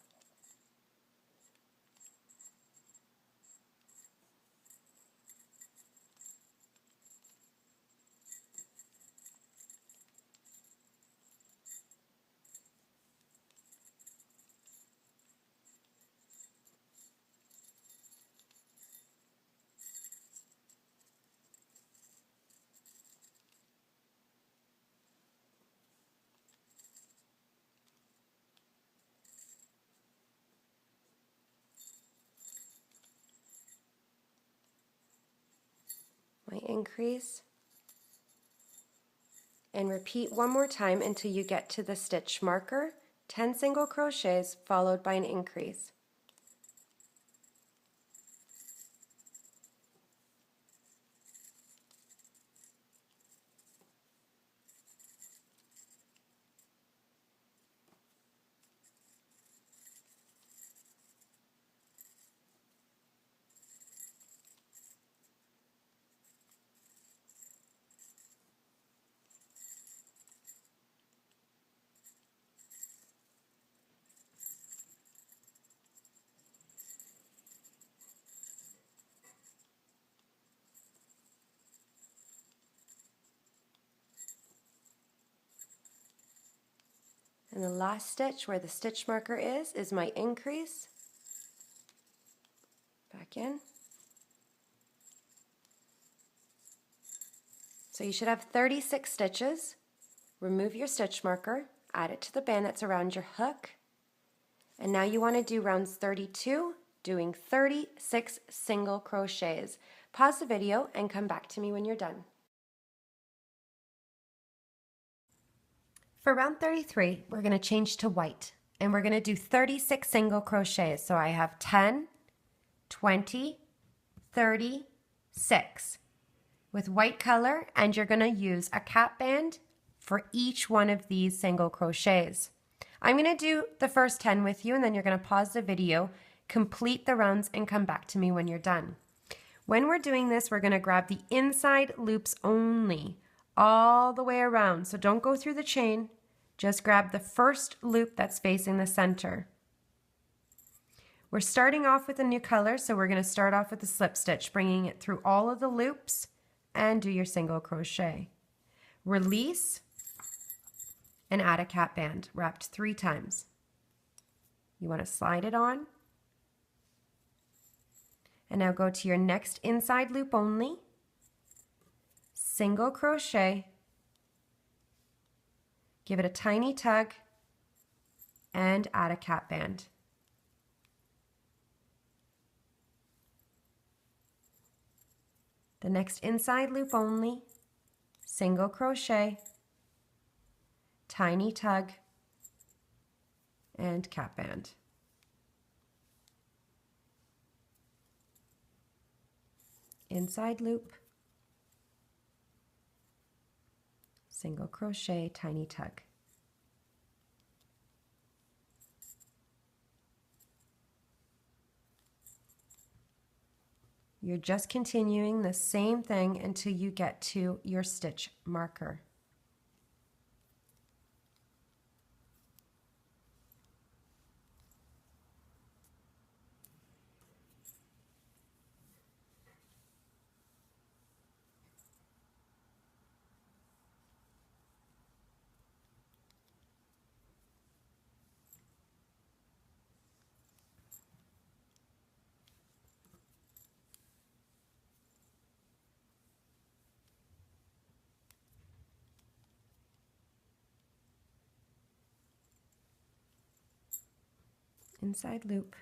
My increase, and repeat one more time until you get to the stitch marker, 10 single crochets followed by an increase. And the last stitch where the stitch marker is my increase. Back in. So you should have 36 stitches. Remove your stitch marker, add it to the band that's around your hook. And now you want to do rounds 32, doing 36 single crochets. Pause the video and come back to me when you're done. For round 33, we're going to change to white, and we're going to do 36 single crochets. So I have 10, 20, 36 with white color, and you're going to use a cap band for each one of these single crochets. I'm going to do the first 10 with you, and then you're going to pause the video, complete the rounds, and come back to me when you're done. When we're doing this, we're going to grab the inside loops only, all the way around. So don't go through the chain, just grab the first loop that's facing the center. We're starting off with a new color, so we're going to start off with a slip stitch, bringing it through all of the loops and do your single crochet. Release and add a cap band, wrapped 3 times. You want to slide it on. And now go to your next inside loop only, single crochet, give it a tiny tug, and add a cap band. The next inside loop only, single crochet, tiny tug, and cap band. inside loop, single crochet, tiny tug. You're just continuing the same thing until you get to your stitch marker. Inside loop,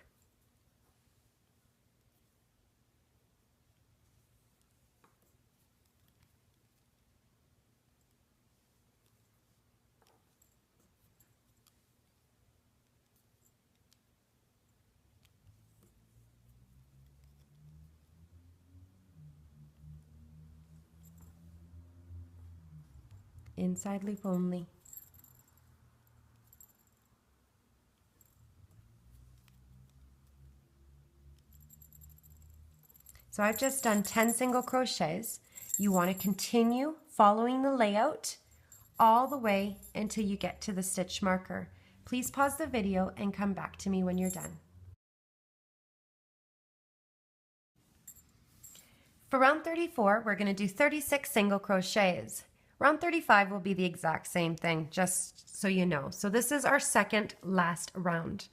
inside loop only. So I've just done 10 single crochets. You want to continue following the layout all the way until you get to the stitch marker. Please pause the video and come back to me when you're done. For round 34, we're going to do 36 single crochets. Round 35 will be the exact same thing, just so you know. So this is our second last round.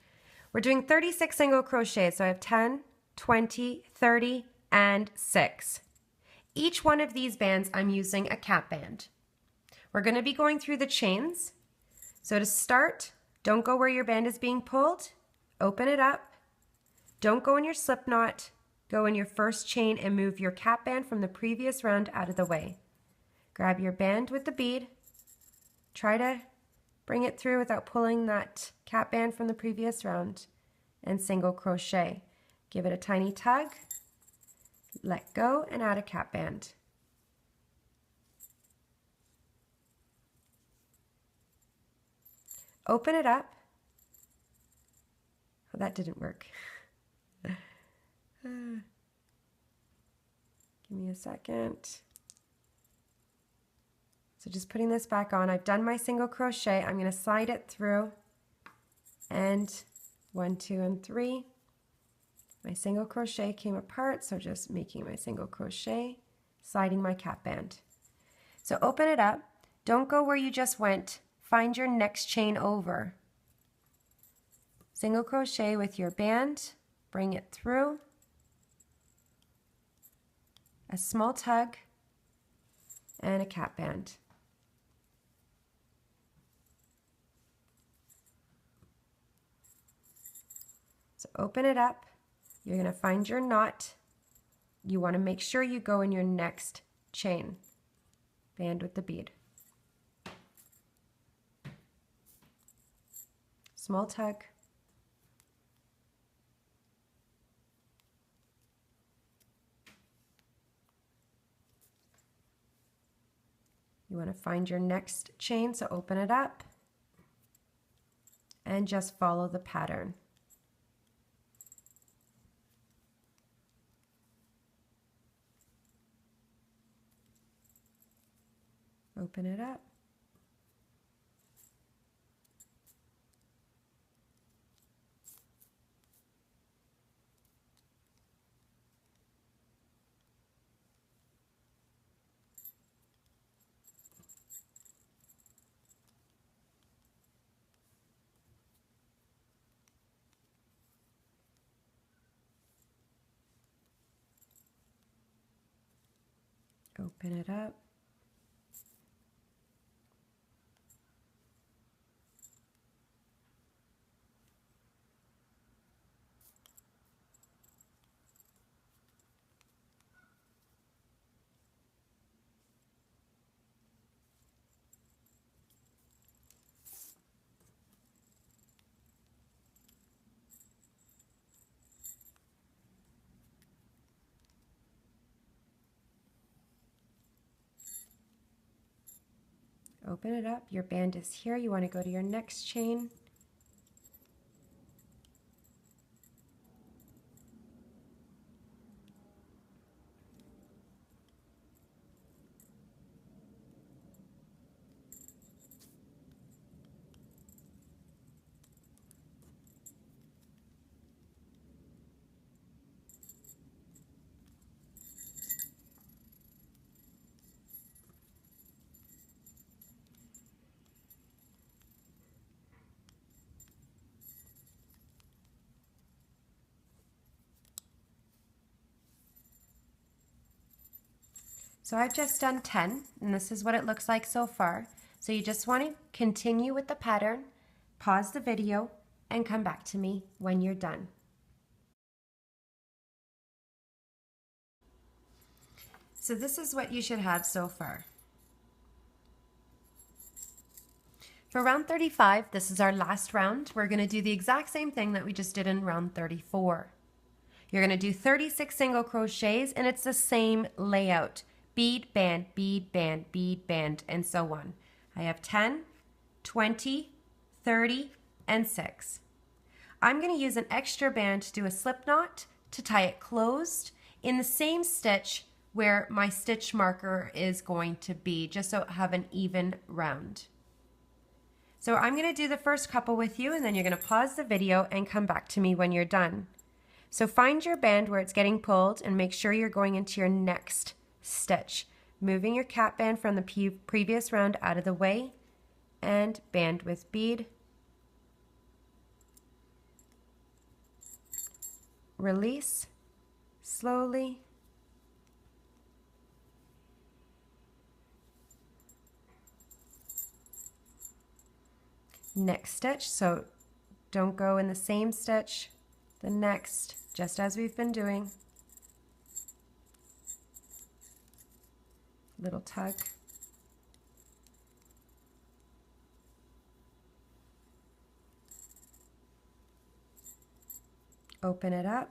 We're doing 36 single crochets, so I have 10, 20, 30, and 6. Each one of these bands, I'm using a cap band. We're going to be going through the chains. So to start, don't go where your band is being pulled. Open it up. Don't go in your slip knot. Go in your first chain and move your cap band from the previous round out of the way. Grab your band with the bead. Try to bring it through without pulling that cap band from the previous round, and single crochet. Give it a tiny tug. Let go and add a cap band. Open it up. Oh, that didn't work. Give me a second. So just putting this back on. I've done my single crochet. I'm going to slide it through, and 1, 2, and 3. My single crochet came apart, so just making my single crochet, sliding my cap band. So open it up. Don't go where you just went. Find your next chain over. Single crochet with your band, bring it through, a small tug, and a cap band. So open it up. You're going to find your knot. You want to make sure you go in your next chain. Band with the bead. Small tug. You want to find your next chain, so open it up and just follow the pattern. Open it up. Open it up. Open it up. Your band is here. You want to go to your next chain. So I've just done 10, and this is what it looks like so far. So you just want to continue with the pattern, pause the video, and come back to me when you're done. So this is what you should have so far. For round 35, this is our last round. We're going to do the exact same thing that we just did in round 34. You're going to do 36 single crochets, and it's the same layout. Bead, band, bead, band, bead, band, and so on. I have 10, 20, 30, and 6. I'm going to use an extra band to do a slip knot to tie it closed in the same stitch where my stitch marker is going to be, just so I have an even round. So I'm going to do the first couple with you, and then you're going to pause the video and come back to me when you're done. So find your band where it's getting pulled and make sure you're going into your next stitch, moving your cap band from the previous round out of the way, and band with bead, release slowly, next stitch. So don't go in the same stitch, the next, just as we've been doing. Little tug. Open it up.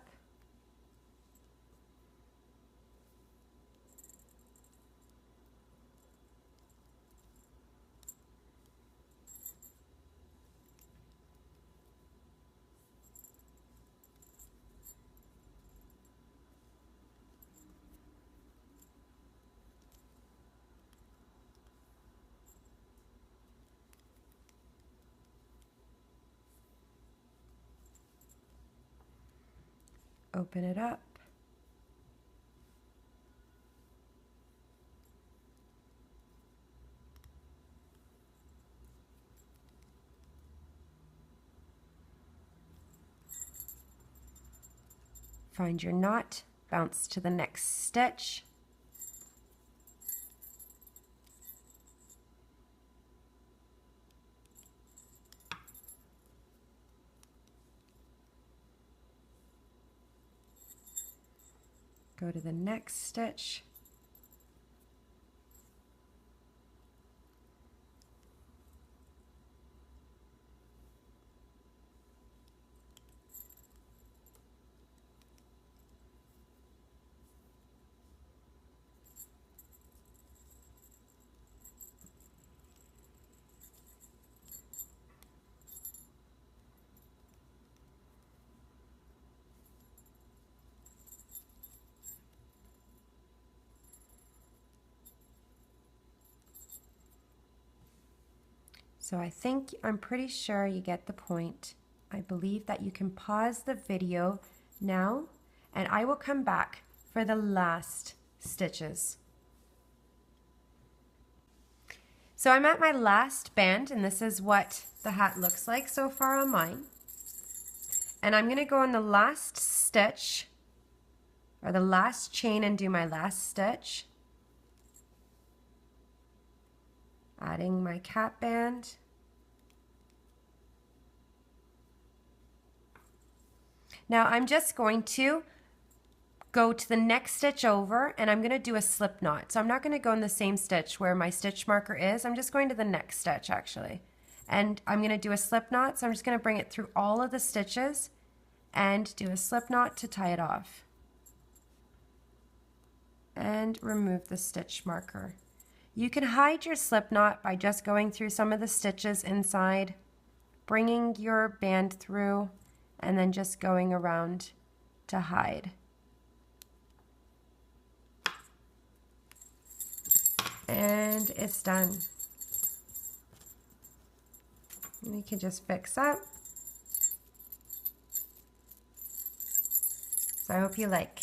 Open it up. Find your knot, bounce to the next stitch. Go to the next stitch. So I'm pretty sure you get the point. I believe that you can pause the video now, and I will come back for the last stitches. So I'm at my last band, and this is what the hat looks like so far on mine. And I'm going to go on the last stitch, or the last chain, and do my last stitch. Adding my cap band. Now I'm just going to go to the next stitch over, and I'm going to do a slip knot. So I'm not going to go in the same stitch where my stitch marker is. I'm just going to the next stitch actually. And I'm going to do a slip knot. So I'm just going to bring it through all of the stitches and do a slip knot to tie it off. And remove the stitch marker. You can hide your slip knot by just going through some of the stitches inside, bringing your band through, and then just going around to hide. And it's done. And you can just fix up. So I hope you like.